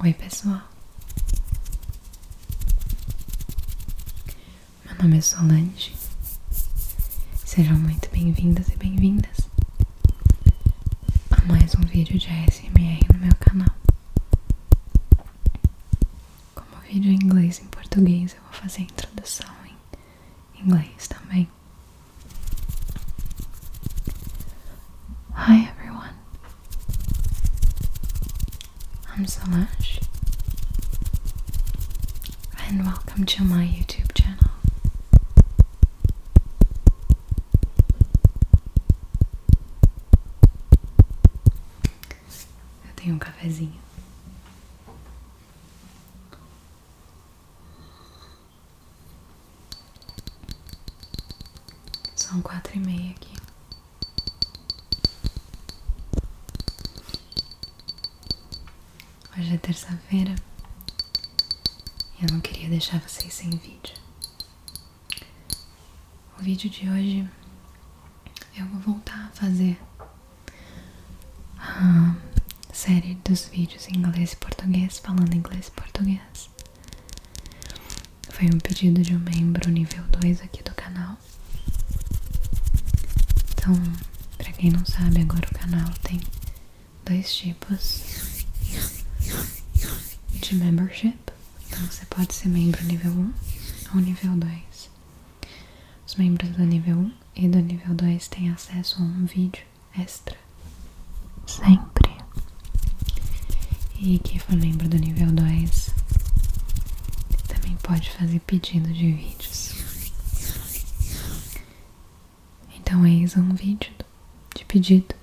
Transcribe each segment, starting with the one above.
Oi pessoal, meu nome é Solange, sejam muito bem-vindas e bem-vindas a mais um vídeo de ASMR no meu canal. Como vídeo em inglês e em português, eu vou fazer a introdução em inglês também. Hi everyone, I'm Solange and welcome to my YouTube channel. Eu tenho um cafezinho. São 4:30 aqui. Hoje é terça-feira e eu não queria deixar vocês sem vídeo. O vídeo de hoje eu vou voltar a fazer a série dos vídeos em inglês e português, falando inglês e português. Foi um pedido de um membro nível 2 aqui do canal. Então, pra quem não sabe, agora o canal tem dois tipos de membership. Então você pode ser membro nível 1 ou nível 2. Os membros do nível 1 e do nível 2 têm acesso a um vídeo extra sempre. E quem for membro do nível 2 também pode fazer pedido de vídeos. Então eis um vídeo de pedido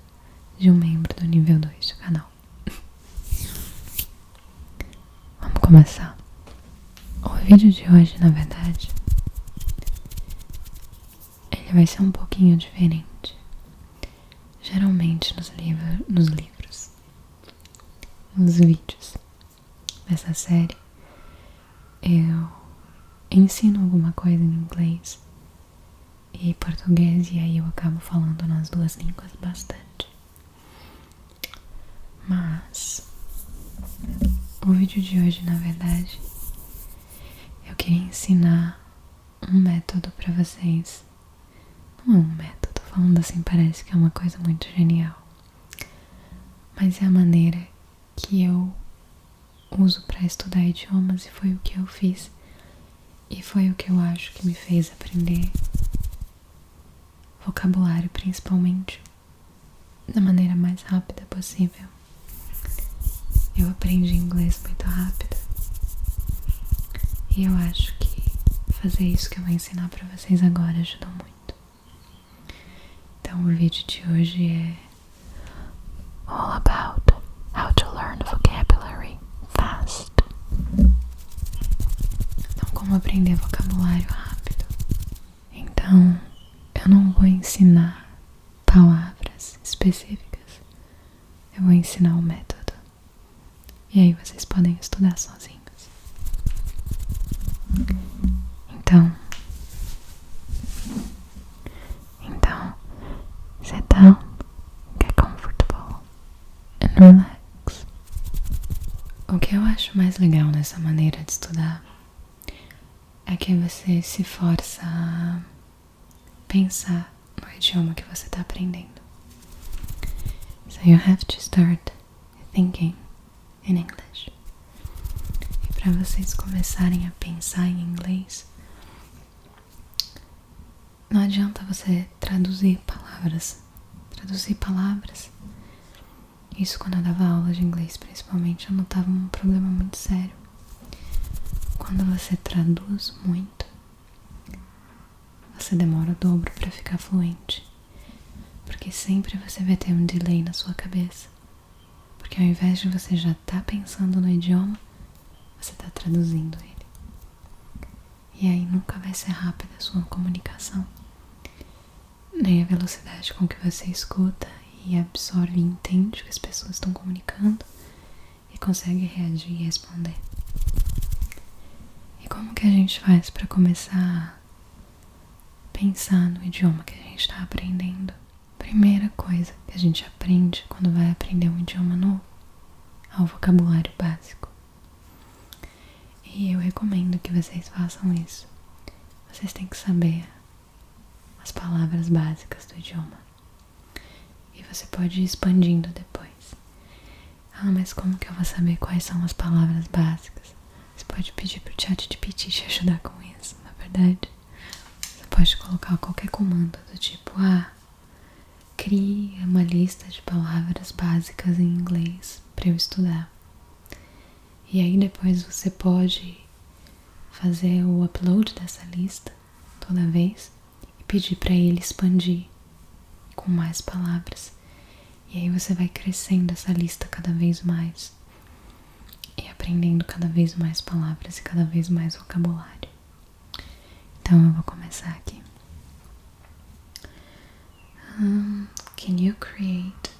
de um membro do nível 2 do canal. Vamos começar. O vídeo de hoje, na verdade, ele vai ser um pouquinho diferente. Geralmente nos vídeos dessa série, eu ensino alguma coisa em inglês e português, e aí eu acabo falando nas duas línguas bastante. Mas o vídeo de hoje, na verdade, eu queria ensinar um método pra vocês. Não é um método, falando assim parece que é uma coisa muito genial, mas é a maneira que eu uso pra estudar idiomas, e foi o que eu fiz, e foi o que eu acho que me fez aprender vocabulário, principalmente, da maneira mais rápida possível. Eu aprendi inglês muito rápido e eu acho que fazer isso que eu vou ensinar pra vocês agora ajudou muito. Então o vídeo de hoje é all about how to learn vocabulary fast. Então, como aprender vocabulário rápido. Então, eu não vou ensinar palavras específicas, eu vou ensinar o método. E aí vocês podem estudar sozinhos. Então, sit down, get comfortable and relax. O que eu acho mais legal nessa maneira de estudar é que você se força a pensar no idioma que você está aprendendo. So you have to start thinking in English. E para vocês começarem a pensar em inglês, não adianta você traduzir palavras. Isso, quando eu dava aula de inglês, principalmente, eu notava um problema muito sério. Quando você traduz muito, você demora o dobro para ficar fluente, porque sempre você vai ter um delay na sua cabeça. Porque ao invés de você já estar pensando no idioma, você está traduzindo ele. E aí nunca vai ser rápida a sua comunicação, nem a velocidade com que você escuta e absorve e entende o que as pessoas estão comunicando e consegue reagir e responder. E como que a gente faz para começar a pensar no idioma que a gente está aprendendo? Primeira coisa que a gente aprende quando vai aprender um idioma novo é o vocabulário básico. E eu recomendo que vocês façam isso. Vocês têm que saber as palavras básicas do idioma. E você pode ir expandindo depois. Ah, mas como que eu vou saber quais são as palavras básicas? Você pode pedir pro ChatGPT te ajudar com isso, na verdade. Você pode colocar qualquer comando do tipo, crie uma lista de palavras básicas em inglês para eu estudar. E aí depois você pode fazer o upload dessa lista toda vez e pedir para ele expandir com mais palavras. E aí você vai crescendo essa lista cada vez mais e aprendendo cada vez mais palavras e cada vez mais vocabulário. Então eu vou começar aqui. Can you create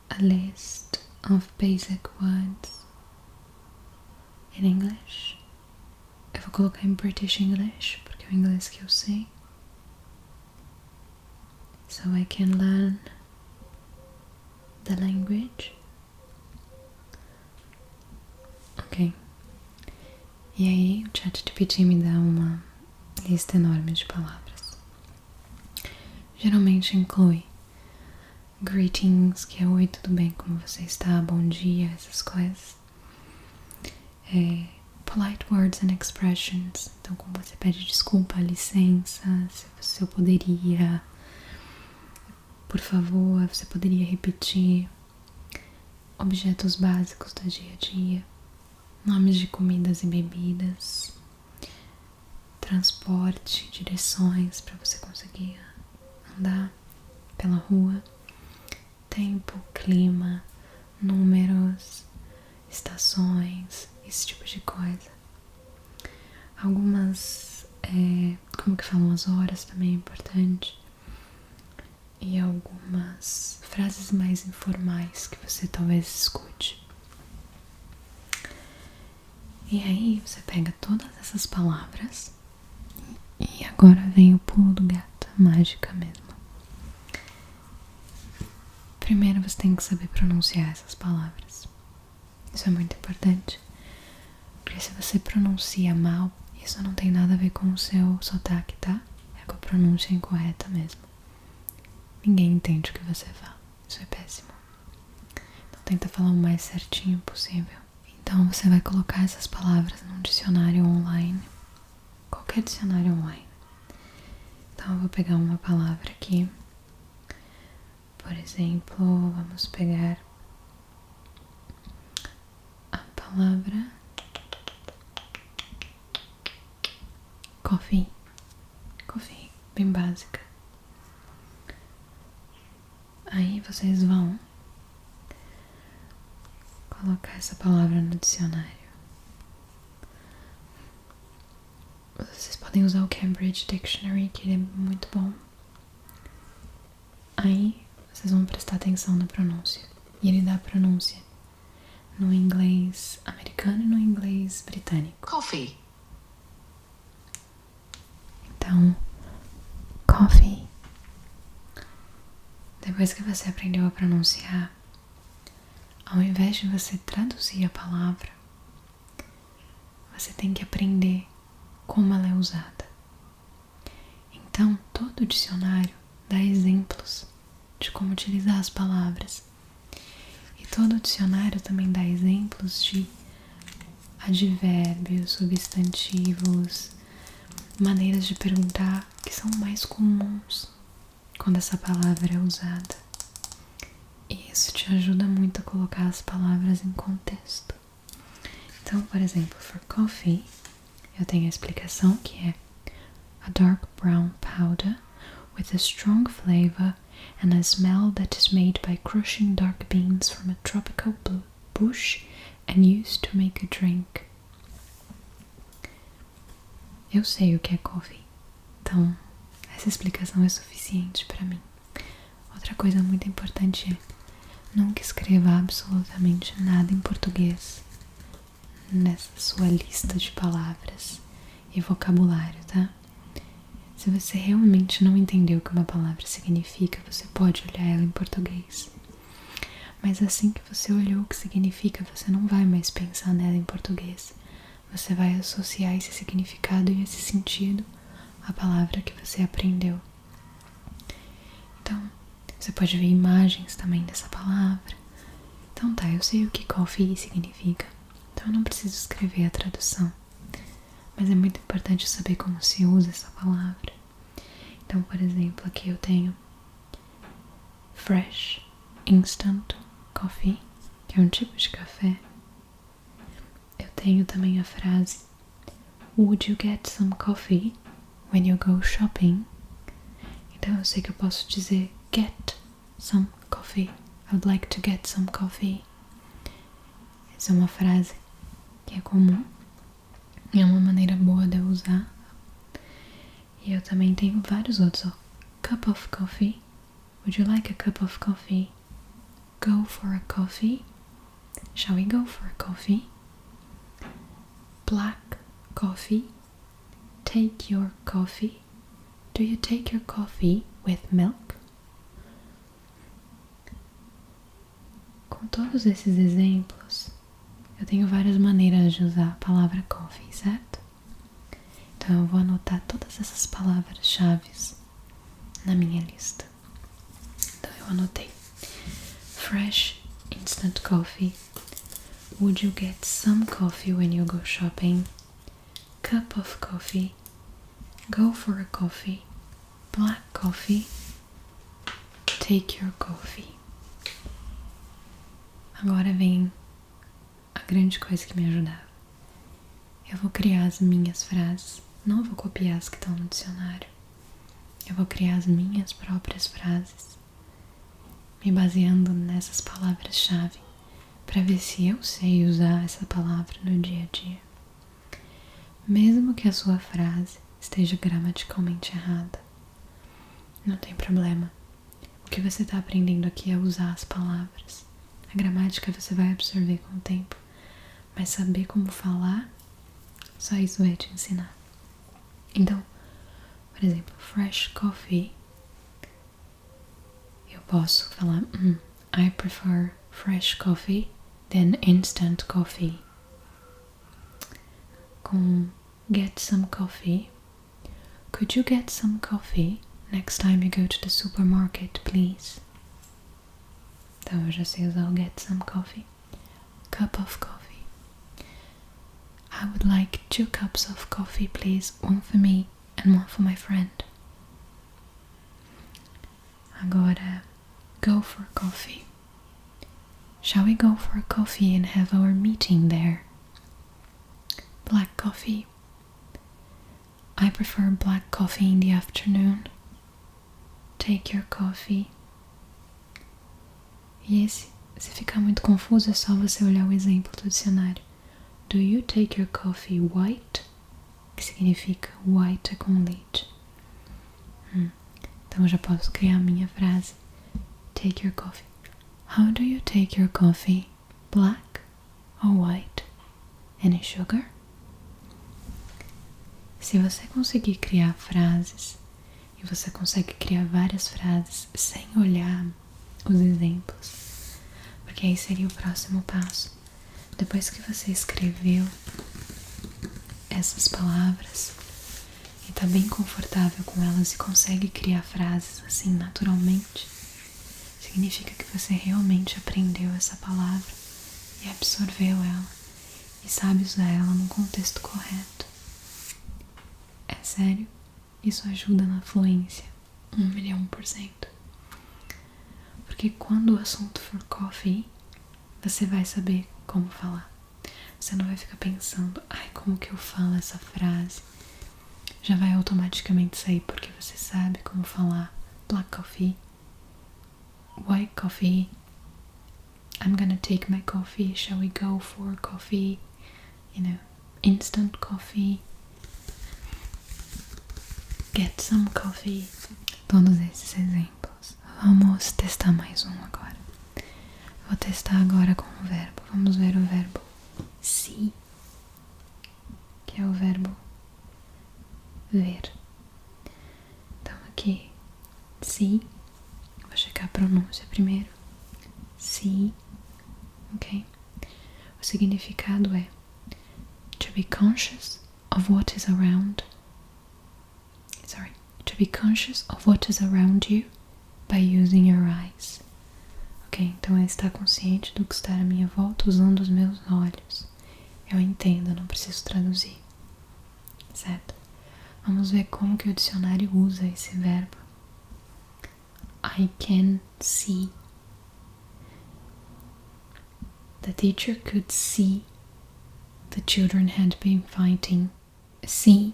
a list of basic words in English? Eu vou colocar em British English, porque é o inglês que eu sei. So I can learn the language. Ok. E aí o ChatGPT me dá uma lista enorme de palavras. Geralmente inclui greetings, que é oi, tudo bem, como você está, bom dia, essas coisas. Polite words and expressions, então como você pede desculpa, licença, se eu poderia, por favor, você poderia repetir. Objetos básicos do dia a dia, nomes de comidas e bebidas, transporte, direções para você conseguir andar pela rua, tempo, clima, números, estações, esse tipo de coisa. Algumas, como que falam as horas também é importante. E algumas frases mais informais que você talvez escute. E aí você pega todas essas palavras e agora vem o pulo do gato, a mágica mesmo. Primeiro você tem que saber pronunciar essas palavras. Isso é muito importante. Porque se você pronuncia mal, isso não tem nada a ver com o seu sotaque, tá? É com a pronúncia incorreta mesmo. Ninguém entende o que você fala. Isso é péssimo. Então tenta falar o mais certinho possível. Então você vai colocar essas palavras num dicionário online. Qualquer dicionário online. Então eu vou pegar uma palavra aqui. Por exemplo, vamos pegar a palavra coffee. Coffee, bem básica. Aí vocês vão colocar essa palavra no dicionário. Vocês podem usar o Cambridge Dictionary, que ele é muito bom. Aí vocês vão prestar atenção na pronúncia. E ele dá a pronúncia no inglês americano e no inglês britânico. Coffee. Então, coffee. Depois que você aprendeu a pronunciar, ao invés de você traduzir a palavra, você tem que aprender como ela é usada. Então, todo o dicionário dá exemplos de como utilizar as palavras. E todo o dicionário também dá exemplos de advérbios, substantivos, maneiras de perguntar que são mais comuns quando essa palavra é usada. E isso te ajuda muito a colocar as palavras em contexto. Então, por exemplo, for coffee, eu tenho a explicação que é a dark brown powder with a strong flavor and a smell that is made by crushing dark beans from a tropical bush and used to make a drink. Eu sei o que é coffee, então essa explicação é suficiente para mim. Outra coisa muito importante é nunca escreva absolutamente nada em português nessa sua lista de palavras e vocabulário, tá? Se você realmente não entendeu o que uma palavra significa, você pode olhar ela em português. Mas assim que você olhou o que significa, você não vai mais pensar nela em português. você vai associar esse significado e esse sentido à palavra que você aprendeu. Então, você pode ver imagens também dessa palavra. Então tá, eu sei o que coffee significa, então eu não preciso escrever a tradução. Mas é muito importante saber como se usa essa palavra. Então, por exemplo, aqui eu tenho fresh instant coffee, que é um tipo de café. Eu tenho também a frase would you get some coffee when you go shopping? Então eu sei que eu posso dizer get some coffee. I would like to get some coffee. Essa é uma frase que é comum. É uma maneira boa de eu usar. E eu também tenho vários outros, ó. Cup of coffee. Would you like a cup of coffee? Go for a coffee. Shall we go for a coffee? Black coffee. Take your coffee. Do you take your coffee with milk? Com todos esses exemplos, eu tenho várias maneiras de usar a palavra coffee, certo? Então eu vou anotar todas essas palavras-chave na minha lista. Então eu anotei fresh instant coffee. Would you get some coffee when you go shopping? Cup of coffee. Go for a coffee. Black coffee. Take your coffee. Agora vem a grande coisa que me ajudava. Eu vou criar as minhas frases. Não vou copiar as que estão no dicionário. Eu vou criar as minhas próprias frases, me baseando nessas palavras-chave, para ver se eu sei usar essa palavra no dia a dia. Mesmo que a sua frase esteja gramaticalmente errada, não tem problema. O que você está aprendendo aqui é usar as palavras. A gramática você vai absorver com o tempo, mas saber como falar, só isso vai te ensinar. Então, por exemplo, fresh coffee, eu posso falar I prefer fresh coffee than instant coffee. Com get some coffee, could you get some coffee next time you go to the supermarket, please? Então eu já sei usar o get some coffee. Cup of coffee. I would like 2 cups of coffee, please. One for me and one for my friend. Agora, go for coffee. Shall we go for a coffee and have our meeting there? Black coffee. I prefer black coffee in the afternoon. Take your coffee. E esse, se ficar muito confuso, é só você olhar o exemplo do dicionário. Do you take your coffee white? Que significa white é com leite. Então eu já posso criar a minha frase. Take your coffee. How do you take your coffee? Black or white? Any sugar? Se você conseguir criar frases, e você consegue criar várias frases sem olhar os exemplos, porque aí seria o próximo passo. Depois que você escreveu essas palavras e tá bem confortável com elas e consegue criar frases assim naturalmente, significa que você realmente aprendeu essa palavra e absorveu ela e sabe usar ela no contexto correto. É sério, isso ajuda na fluência 1.000.000%. Porque quando o assunto for coffee, você vai saber como falar. Você não vai ficar pensando, como que eu falo essa frase? Já vai automaticamente sair, porque você sabe como falar black coffee, white coffee, I'm gonna take my coffee, shall we go for coffee, instant coffee, get some coffee. Todos esses exemplos. Vamos testar mais um agora. Vou testar agora com o verbo. Vamos ver o verbo see, que é o verbo ver. Então aqui, see, vou checar a pronúncia primeiro. See, ok? O significado é to to be conscious of what is around. To be conscious of what is around you by using your eyes. Ok, então é estar consciente do que está à minha volta usando os meus olhos. Eu entendo, não preciso traduzir. Certo? Vamos ver como que o dicionário usa esse verbo. I can see. The teacher could see the children had been fighting. See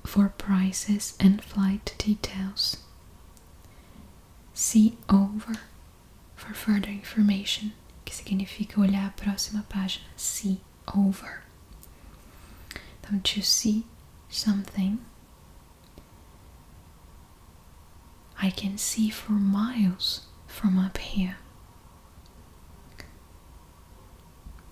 for prices and flight details. See over for further information, que significa olhar a próxima página. See over. Então, to see something, I can see for miles from up here.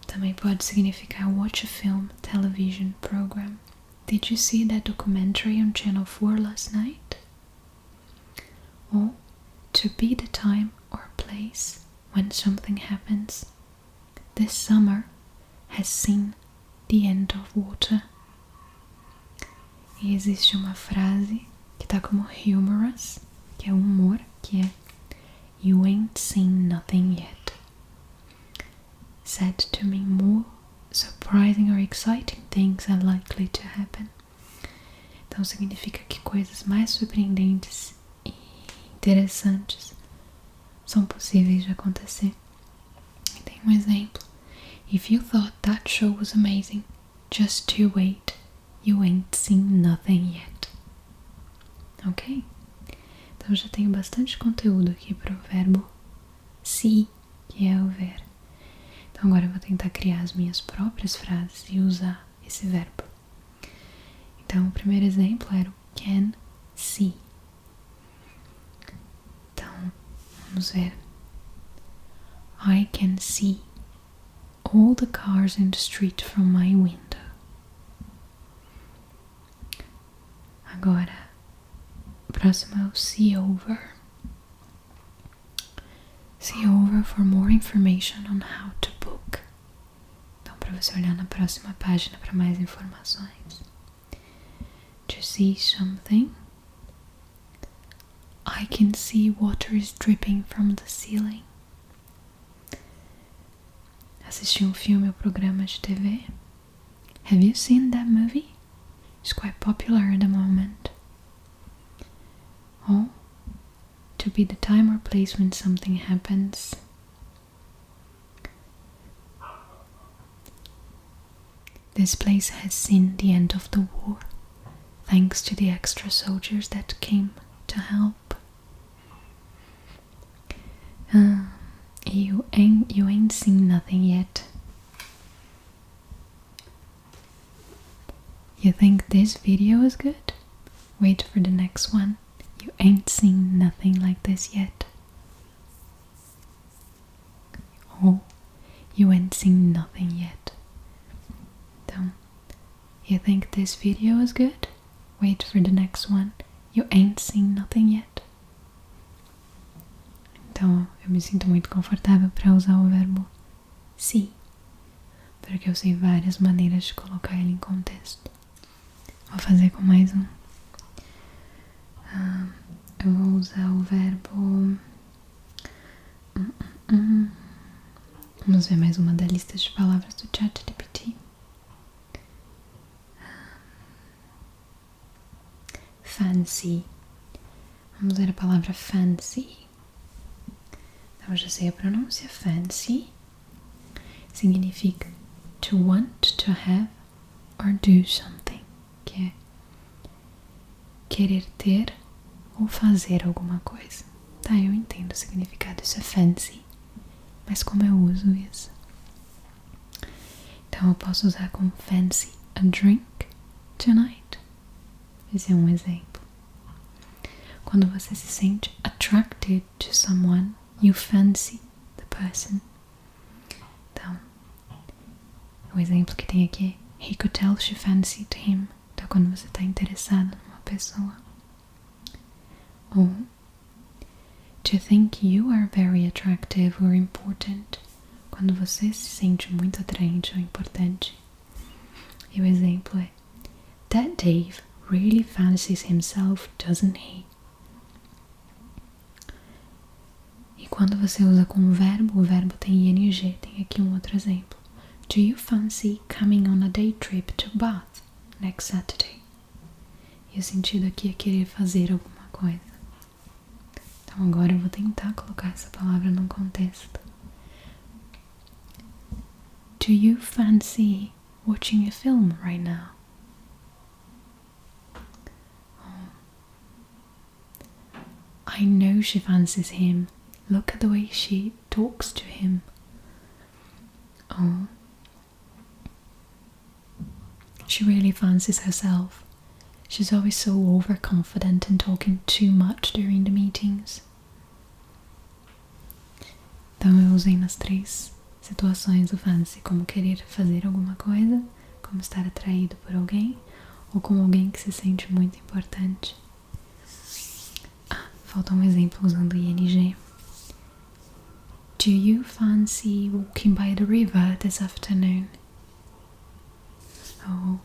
Também pode significar watch a film, television program. Did you see that documentary on Channel 4 last night? Or to be the time or place when something happens. This summer has seen the end of water. E existe uma frase que tá como humorous, que é humor, que é You ain't seen nothing yet. Said to mean more surprising or exciting things are likely to happen. Então significa que coisas mais surpreendentes e interessantes são possíveis de acontecer. E tem um exemplo. If you thought that show was amazing, just you wait. You ain't seen nothing yet. Ok? Então já tenho bastante conteúdo aqui para o verbo see, que é o ver. Então agora eu vou tentar criar as minhas próprias frases e usar esse verbo. Então o primeiro exemplo era o can see. Então vamos ver. I can see all the cars in the street from my window. Agora, o próximo é o see over. See over for more information on how to book. Então, para você olhar na próxima página para mais informações. To see something. I can see water is dripping from the ceiling. Assistir um filme ou programa de TV. Have you seen that movie? It's quite popular at the moment. Or to be the time or place when something happens. This place has seen the end of the war, thanks to the extra soldiers that came to help. You ain't seen nothing yet. You think this video is good? Wait for the next one. You ain't seen nothing like this yet. Oh, you ain't seen nothing yet. Então, you think this video is good? Wait for the next one. You ain't seen nothing yet. Então, eu me sinto muito confortável para usar o verbo see, porque eu sei várias maneiras de colocar ele em contexto. Vou fazer com mais um. Eu vou usar o verbo. Vamos ver mais uma da lista de palavras do ChatGPT. Fancy. Vamos ver a palavra fancy. Então, eu já sei a pronúncia. Fancy significa to want to have or do something, que é querer ter ou fazer alguma coisa. Tá, eu entendo o significado, isso é fancy, mas como eu uso isso? Então eu posso usar como fancy a drink tonight. Esse é um exemplo. Quando você se sente attracted to someone, you fancy the person. Então, o exemplo que tem aqui é he could tell she fancied him. Então quando você está interessado numa pessoa. Ou to think you are very attractive or important. Quando você se sente muito atraente ou importante. E o exemplo é: That Dave really fancies himself, doesn't he? E quando você usa com o verbo tem ing. Tem aqui um outro exemplo. Do you fancy coming on a day trip to Bath next Saturday? E o sentido aqui é querer fazer alguma coisa. Então agora eu vou tentar colocar essa palavra num contexto. Do you fancy watching a film right now? Oh. I know she fancies him. Look at the way she talks to him. Oh. She really fancies herself. She's always so overconfident and talking too much during the meetings. Então eu usei nas 3 situações o fancy como querer fazer alguma coisa, como estar atraído por alguém, ou como alguém que se sente muito importante. Falta um exemplo usando ing. Do you fancy walking by the river this afternoon? Oh.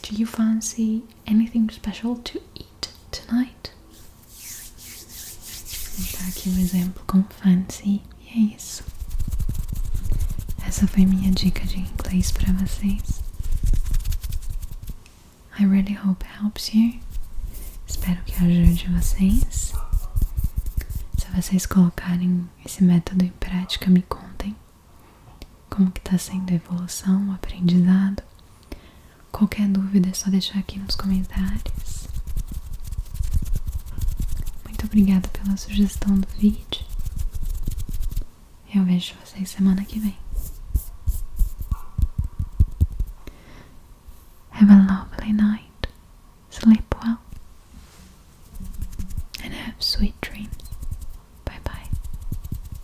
Do you fancy anything special to eat tonight? Vou dar aqui um exemplo com fancy. E é isso. Essa foi minha dica de inglês para vocês. I really hope it helps you. Espero que ajude vocês. Se vocês colocarem esse método em prática, me contem como que tá sendo a evolução, o aprendizado. Qualquer dúvida é só deixar aqui nos comentários. Muito obrigada pela sugestão do vídeo. Eu vejo vocês semana que vem. Have a lovely night. Sleep well. And have sweet